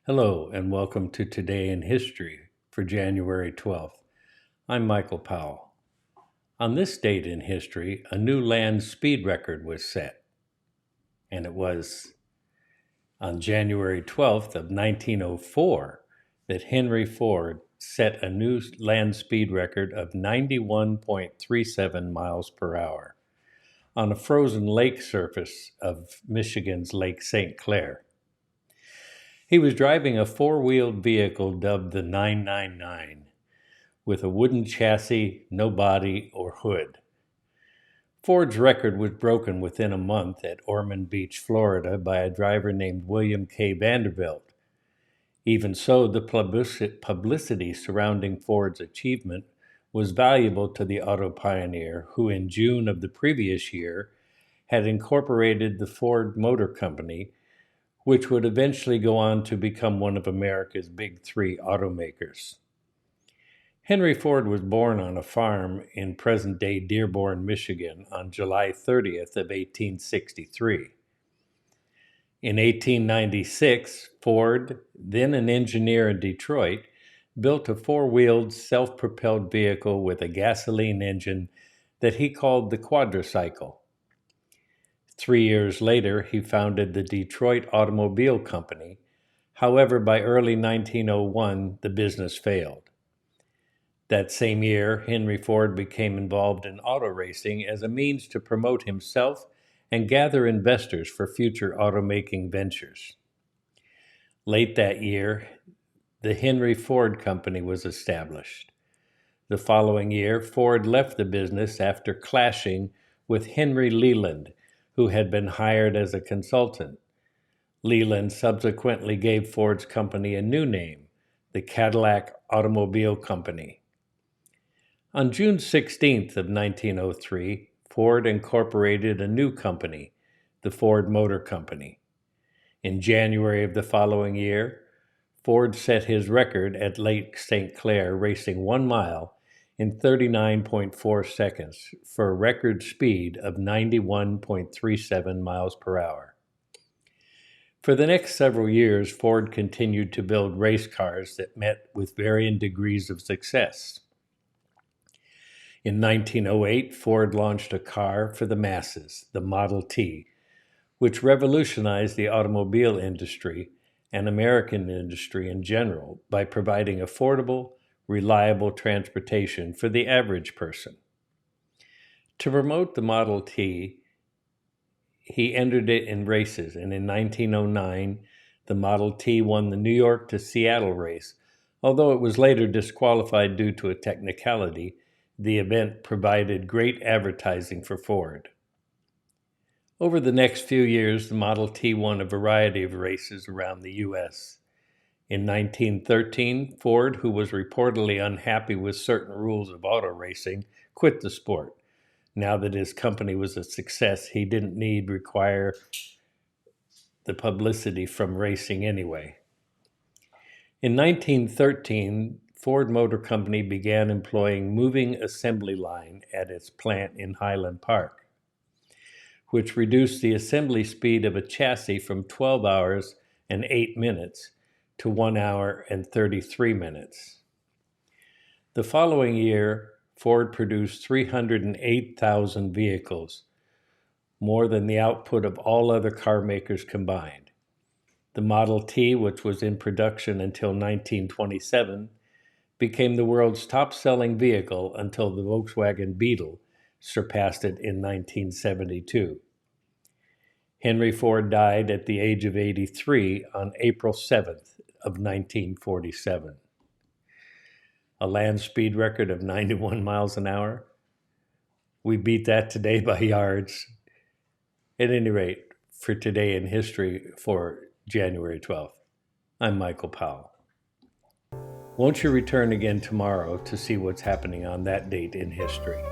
Hello, and welcome to Today in History for January 12th. I'm Michael Powell. On this date in history, a new land speed record was set, and it was on January 12th of 1904 that Henry Ford set a new land speed record of 91.37 miles per hour on a frozen lake surface of Michigan's Lake St. Clair. He was driving a four-wheeled vehicle dubbed the 999 with a wooden chassis, no body or hood. Ford's record was broken within a month at Ormond Beach, Florida by a driver named William K. Vanderbilt. Even so, the publicity surrounding Ford's achievement was valuable to the auto pioneer who in June of the previous year had incorporated the Ford Motor Company, which would eventually go on to become one of America's big three automakers. Henry Ford was born on a farm in present-day Dearborn, Michigan on July 30th of 1863. In 1896, Ford, then an engineer in Detroit, built a four-wheeled, self-propelled vehicle with a gasoline engine that he called the quadricycle. 3 years later, he founded the Detroit Automobile Company. However, by early 1901, the business failed. That same year, Henry Ford became involved in auto racing as a means to promote himself and gather investors for future automaking ventures. Late that year, the Henry Ford Company was established. The following year, Ford left the business after clashing with Henry Leland, who had been hired as a consultant. Leland subsequently gave Ford's company a new name, the Cadillac Automobile Company. On June 16th of 1903, Ford incorporated a new company, the Ford Motor Company. In January of the following year, Ford set his record at Lake St. Clair, racing 1 mile in 39.4 seconds for a record speed of 91.37 miles per hour. For the next several years, Ford continued to build race cars that met with varying degrees of success. In 1908, Ford launched a car for the masses, the Model T, which revolutionized the automobile industry and American industry in general by providing affordable, reliable transportation for the average person. To promote the Model T, he entered it in races, and in 1909, the Model T won the New York to Seattle race. Although it was later disqualified due to a technicality, the event provided great advertising for Ford. Over the next few years, the Model T won a variety of races around the U.S. In 1913, Ford, who was reportedly unhappy with certain rules of auto racing, quit the sport. Now that his company was a success, he didn't require the publicity from racing anyway. In 1913, Ford Motor Company began employing moving assembly line at its plant in Highland Park, which reduced the assembly speed of a chassis from 12 hours and 8 minutes to 1 hour and 33 minutes. The following year, Ford produced 308,000 vehicles, more than the output of all other car makers combined. The Model T, which was in production until 1927, became the world's top-selling vehicle until the Volkswagen Beetle surpassed it in 1972. Henry Ford died at the age of 83 on April 7th of 1947. A land speed record of 91 miles an hour. We beat that today by yards. At any rate, for Today in History for January 12th, I'm Michael Powell. Won't you return again tomorrow to see what's happening on that date in history?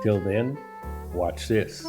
Till then, watch this.